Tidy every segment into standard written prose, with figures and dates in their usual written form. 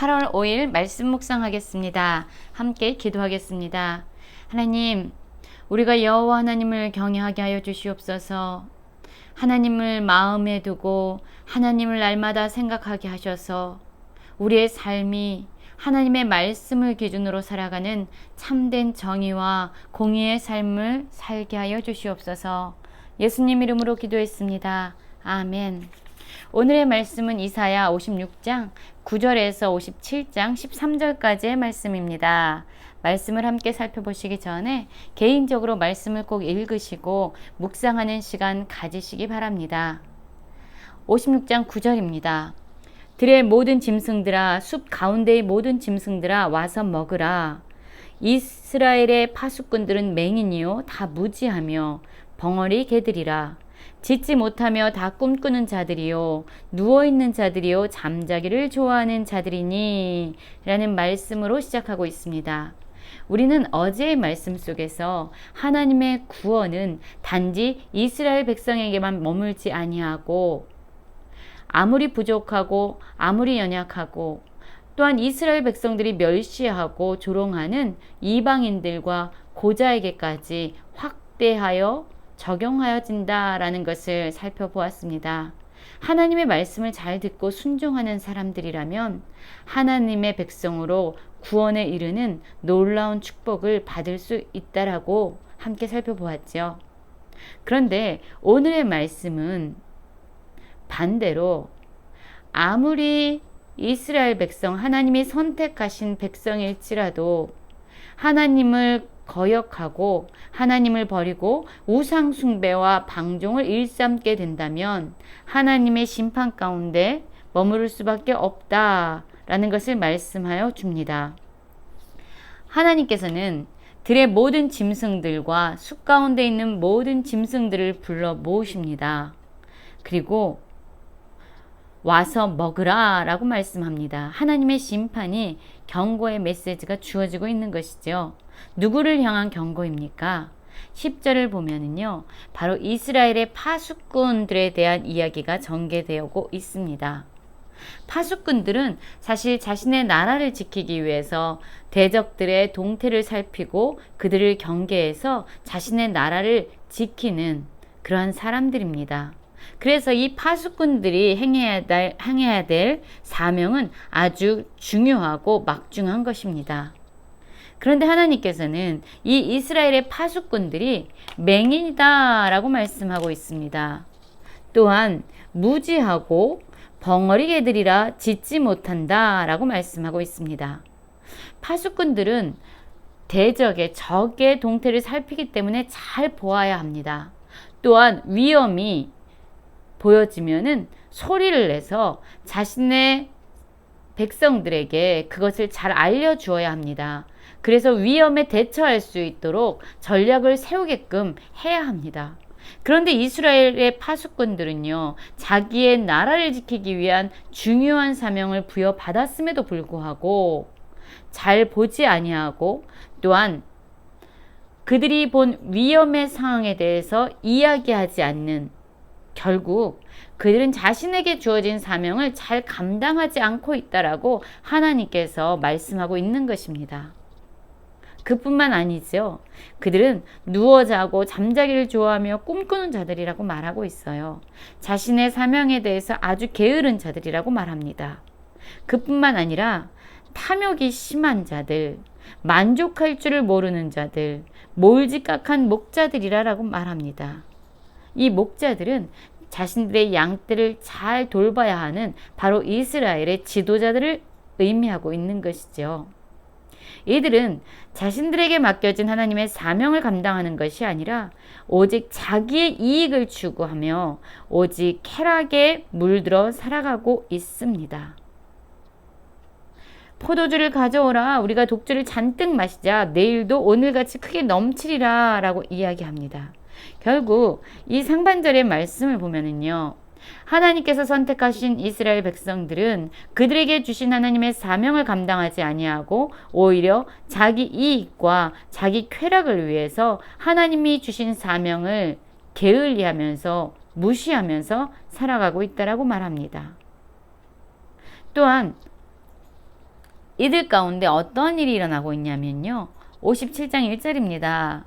8월 5일 말씀 묵상하겠습니다. 함께 기도하겠습니다. 하나님, 우리가 여호와 하나님을 경외하게 하여 주시옵소서. 하나님을 마음에 두고 하나님을 날마다 생각하게 하셔서 우리의 삶이 하나님의 말씀을 기준으로 살아가는 참된 정의와 공의의 삶을 살게 하여 주시옵소서. 예수님 이름으로 기도했습니다. 아멘. 오늘의 말씀은 이사야 56장 9절에서 57장 13절까지의 말씀입니다. 말씀을 함께 살펴보시기 전에 개인적으로 말씀을 꼭 읽으시고 묵상하는 시간 가지시기 바랍니다. 56장 9절입니다. 들의 모든 짐승들아, 숲 가운데의 모든 짐승들아, 와서 먹으라. 이스라엘의 파수꾼들은 맹인이요 다 무지하며 벙어리 개들이라. 짖지 못하며 다 꿈꾸는 자들이요 누워있는 자들이요 잠자기를 좋아하는 자들이니 라는 말씀으로 시작하고 있습니다. 우리는 어제의 말씀 속에서 하나님의 구원은 단지 이스라엘 백성에게만 머물지 아니하고 아무리 부족하고 아무리 연약하고 또한 이스라엘 백성들이 멸시하고 조롱하는 이방인들과 고자에게까지 확대하여 적용하여진다라는 것을 살펴보았습니다. 하나님의 말씀을 잘 듣고 순종하는 사람들이라면 하나님의 백성으로 구원에 이르는 놀라운 축복을 받을 수 있다라고 함께 살펴보았죠. 그런데 오늘의 말씀은 반대로 아무리 이스라엘 백성, 하나님이 선택하신 백성일지라도 하나님을 거역하고 하나님을 버리고 우상 숭배와 방종을 일삼게 된다면 하나님의 심판 가운데 머무를 수밖에 없다라는 것을 말씀하여 줍니다. 하나님께서는 들의 모든 짐승들과 숲 가운데 있는 모든 짐승들을 불러 모으십니다. 그리고 와서 먹으라 라고 말씀합니다. 하나님의 심판이 경고의 메시지가 주어지고 있는 것이죠. 누구를 향한 경고입니까? 10절을 보면은요, 바로 이스라엘의 파수꾼들에 대한 이야기가 전개되고 있습니다. 파수꾼들은 사실 자신의 나라를 지키기 위해서 대적들의 동태를 살피고 그들을 경계해서 자신의 나라를 지키는 그러한 사람들입니다. 그래서 이 파수꾼들이 행해야 될 사명은 아주 중요하고 막중한 것입니다. 그런데 하나님께서는 이 이스라엘의 파수꾼들이 맹인이다 라고 말씀하고 있습니다. 또한 무지하고 벙어리 개들이라 짖지 못한다 라고 말씀하고 있습니다. 파수꾼들은 대적의 적의 동태를 살피기 때문에 잘 보아야 합니다. 또한 위험이 보여지면은 소리를 내서 자신의 백성들에게 그것을 잘 알려주어야 합니다. 그래서 위험에 대처할 수 있도록 전략을 세우게끔 해야 합니다. 그런데 이스라엘의 파수꾼들은요, 자기의 나라를 지키기 위한 중요한 사명을 부여받았음에도 불구하고 잘 보지 아니하고 또한 그들이 본 위험의 상황에 대해서 이야기하지 않는, 결국 그들은 자신에게 주어진 사명을 잘 감당하지 않고 있다라고 하나님께서 말씀하고 있는 것입니다. 그뿐만 아니죠. 그들은 누워 자고 잠자기를 좋아하며 꿈꾸는 자들이라고 말하고 있어요. 자신의 사명에 대해서 아주 게으른 자들이라고 말합니다. 그뿐만 아니라 탐욕이 심한 자들, 만족할 줄을 모르는 자들, 몰지각한 목자들이라고 말합니다. 이 목자들은 자신들의 양떼를 잘 돌봐야 하는 바로 이스라엘의 지도자들을 의미하고 있는 것이죠. 이들은 자신들에게 맡겨진 하나님의 사명을 감당하는 것이 아니라 오직 자기의 이익을 추구하며 오직 쾌락에 물들어 살아가고 있습니다. 포도주를 가져오라, 우리가 독주를 잔뜩 마시자, 내일도 오늘같이 크게 넘치리라 라고 이야기합니다. 결국 이 상반절의 말씀을 보면은요, 하나님께서 선택하신 이스라엘 백성들은 그들에게 주신 하나님의 사명을 감당하지 아니하고 오히려 자기 이익과 자기 쾌락을 위해서 하나님이 주신 사명을 게을리하면서 무시하면서 살아가고 있다라고 말합니다. 또한 이들 가운데 어떤 일이 일어나고 있냐면요. 57장 1절입니다.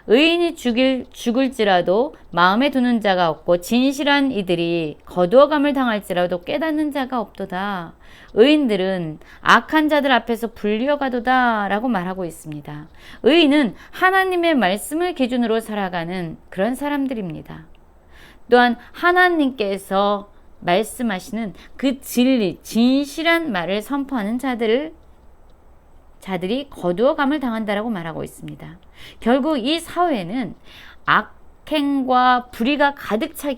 의인이 죽을지라도 마음에 두는 자가 없고 진실한 이들이 거두어감을 당할지라도 깨닫는 자가 없도다. 의인들은 악한 자들 앞에서 불리어가도다 라고 말하고 있습니다. 의인은 하나님의 말씀을 기준으로 살아가는 그런 사람들입니다. 또한 하나님께서 말씀하시는 그 진리, 진실한 말을 선포하는 자들이 거두어감을 당한다라고 말하고 있습니다. 결국 이 사회는 악행과 불의가 가득 차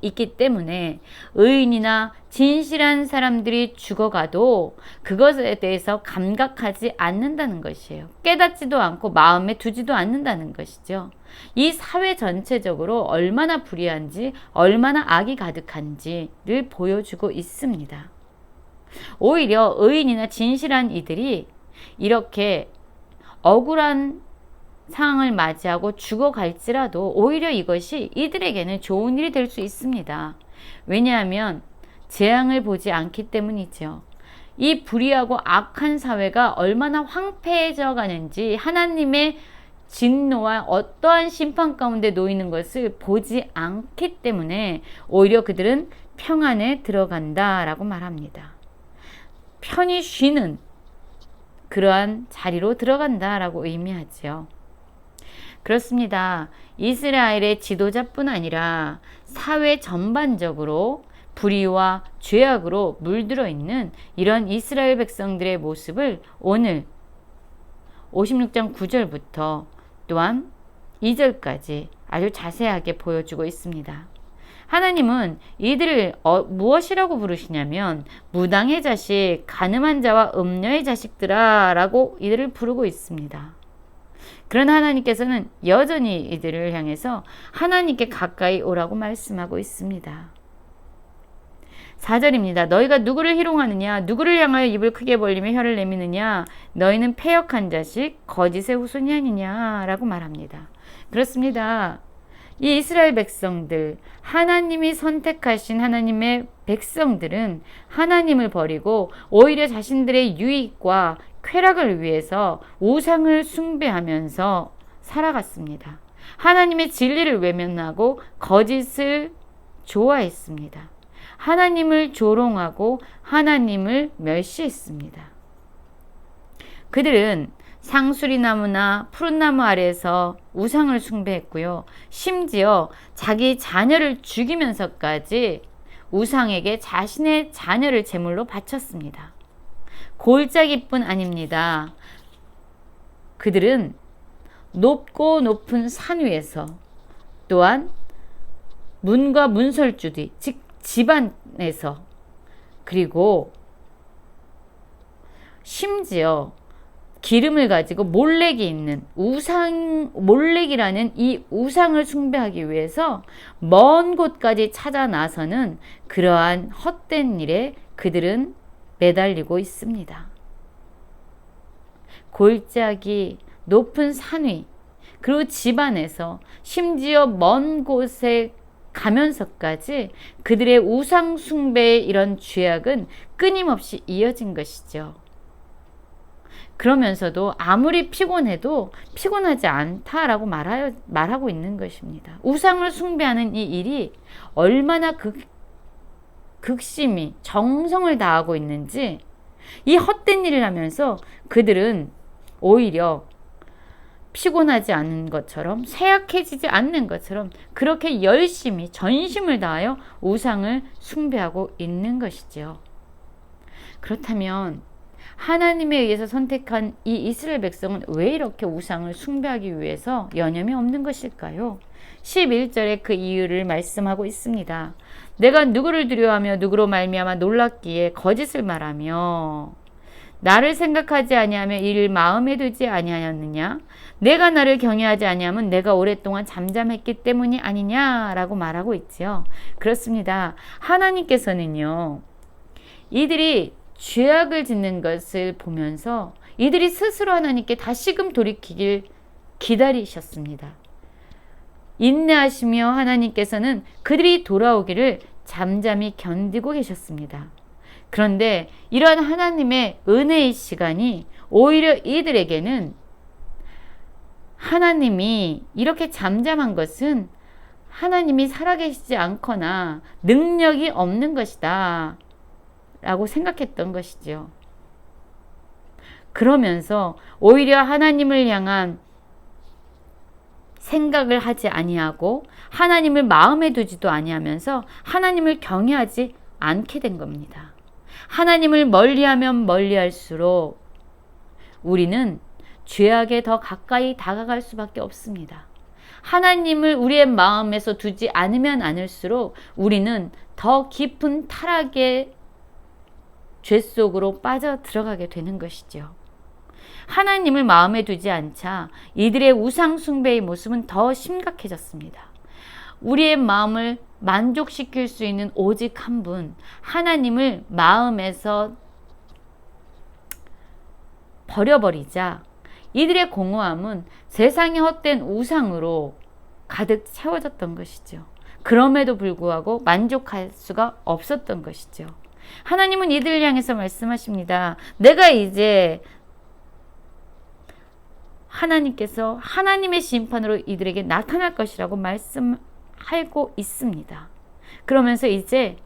있기 때문에 의인이나 진실한 사람들이 죽어가도 그것에 대해서 감각하지 않는다는 것이에요. 깨닫지도 않고 마음에 두지도 않는다는 것이죠. 이 사회 전체적으로 얼마나 불의한지, 얼마나 악이 가득한지를 보여주고 있습니다. 오히려 의인이나 진실한 이들이 이렇게 억울한 상황을 맞이하고 죽어갈지라도 오히려 이것이 이들에게는 좋은 일이 될 수 있습니다. 왜냐하면 재앙을 보지 않기 때문이죠. 이 불의하고 악한 사회가 얼마나 황폐해져 가는지 하나님의 진노와 어떠한 심판 가운데 놓이는 것을 보지 않기 때문에 오히려 그들은 평안에 들어간다라고 말합니다. 편히 쉬는 그러한 자리로 들어간다라고 의미하죠. 그렇습니다. 이스라엘의 지도자뿐 아니라 사회 전반적으로 불의와 죄악으로 물들어 있는 이런 이스라엘 백성들의 모습을 오늘 56장 9절부터 또한 2절까지 아주 자세하게 보여주고 있습니다. 하나님은 이들을 무엇이라고 부르시냐면 무당의 자식, 가늠한 자와 음녀의 자식들아 라고 이들을 부르고 있습니다. 그러나 하나님께서는 여전히 이들을 향해서 하나님께 가까이 오라고 말씀하고 있습니다. 4절입니다. 너희가 누구를 희롱하느냐? 누구를 향하여 입을 크게 벌리며 혀를 내미느냐? 너희는 패역한 자식, 거짓의 후손이 아니냐? 라고 말합니다. 그렇습니다. 이 이스라엘 백성들, 하나님이 선택하신 하나님의 백성들은 하나님을 버리고 오히려 자신들의 유익과 쾌락을 위해서 우상을 숭배하면서 살아갔습니다. 하나님의 진리를 외면하고 거짓을 좋아했습니다. 하나님을 조롱하고 하나님을 멸시했습니다. 그들은 상수리 나무나 푸른 나무 아래에서 우상을 숭배했고요. 심지어 자기 자녀를 죽이면서까지 우상에게 자신의 자녀를 제물로 바쳤습니다. 골짜기뿐 아닙니다. 그들은 높고 높은 산 위에서 또한 문과 문설주뒤, 즉 집안에서 그리고 심지어 기름을 가지고 몰렉이 있는 몰렉이라는 이 우상을 숭배하기 위해서 먼 곳까지 찾아 나서는 그러한 헛된 일에 그들은 매달리고 있습니다. 골짜기, 높은 산 위, 그리고 집안에서 심지어 먼 곳에 가면서까지 그들의 우상 숭배의 이런 죄악은 끊임없이 이어진 것이죠. 그러면서도 아무리 피곤해도 피곤하지 않다라고 말하고 있는 것입니다. 우상을 숭배하는 이 일이 얼마나 극심히 정성을 다하고 있는지 이 헛된 일을 하면서 그들은 오히려 피곤하지 않은 것처럼 쇠약해지지 않는 것처럼 그렇게 열심히 전심을 다하여 우상을 숭배하고 있는 것이지요. 그렇다면 하나님에 의해서 선택한 이 이스라엘 백성은 왜 이렇게 우상을 숭배하기 위해서 여념이 없는 것일까요? 11절에 그 이유를 말씀하고 있습니다. 내가 누구를 두려워하며 누구로 말미암아 놀랐기에 거짓을 말하며 나를 생각하지 아니하며 이를 마음에 두지 아니하였느냐? 내가 나를 경외하지 아니하면 내가 오랫동안 잠잠했기 때문이 아니냐라고 말하고 있지요. 그렇습니다. 하나님께서는요, 이들이 죄악을 짓는 것을 보면서 이들이 스스로 하나님께 다시금 돌이키길 기다리셨습니다. 인내하시며 하나님께서는 그들이 돌아오기를 잠잠히 견디고 계셨습니다. 그런데 이러한 하나님의 은혜의 시간이 오히려 이들에게는 하나님이 이렇게 잠잠한 것은 하나님이 살아계시지 않거나 능력이 없는 것이다 라고 생각했던 것이죠. 그러면서 오히려 하나님을 향한 생각을 하지 아니하고 하나님을 마음에 두지도 아니하면서 하나님을 경외하지 않게 된 겁니다. 하나님을 멀리하면 멀리할수록 우리는 죄악에 더 가까이 다가갈 수밖에 없습니다. 하나님을 우리의 마음에서 두지 않으면 않을수록 우리는 더 깊은 타락의 죄 속으로 빠져 들어가게 되는 것이죠. 하나님을 마음에 두지 않자 이들의 우상 숭배의 모습은 더 심각해졌습니다. 우리의 마음을 만족시킬 수 있는 오직 한 분, 하나님을 마음에서 버려버리자 이들의 공허함은 세상의 헛된 우상으로 가득 채워졌던 것이죠. 그럼에도 불구하고 만족할 수가 없었던 것이죠. 하나님은 이들을 향해서 말씀하십니다. 내가 이제 하나님께서 하나님의 심판으로 이들에게 나타날 것이라고 말씀하고 있습니다. 그러면서 이제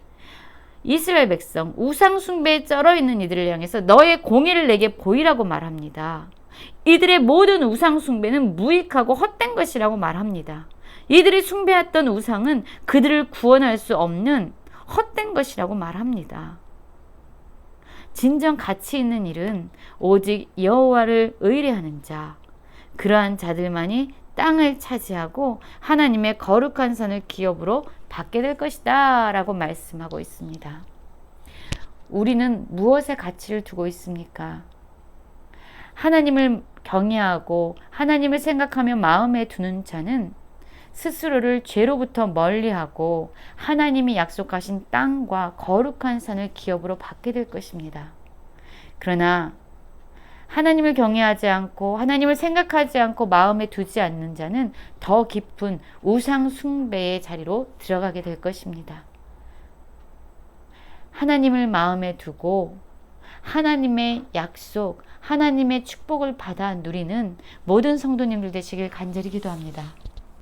이스라엘 백성, 우상 숭배에 쩔어 있는 이들을 향해서 너의 공의를 내게 보이라고 말합니다. 이들의 모든 우상 숭배는 무익하고 헛된 것이라고 말합니다. 이들이 숭배했던 우상은 그들을 구원할 수 없는 헛된 것이라고 말합니다. 진정 가치 있는 일은 오직 여호와를 의뢰하는 자, 그러한 자들만이 땅을 차지하고 하나님의 거룩한 산을 기업으로 받게 될 것이다 라고 말씀하고 있습니다. 우리는 무엇에 가치를 두고 있습니까? 하나님을 경외하고 하나님을 생각하며 마음에 두는 자는 스스로를 죄로부터 멀리하고 하나님이 약속하신 땅과 거룩한 산을 기업으로 받게 될 것입니다. 그러나 하나님을 경외하지 않고 하나님을 생각하지 않고 마음에 두지 않는 자는 더 깊은 우상 숭배의 자리로 들어가게 될 것입니다. 하나님을 마음에 두고 하나님의 약속, 하나님의 축복을 받아 누리는 모든 성도님들 되시길 간절히 기도합니다.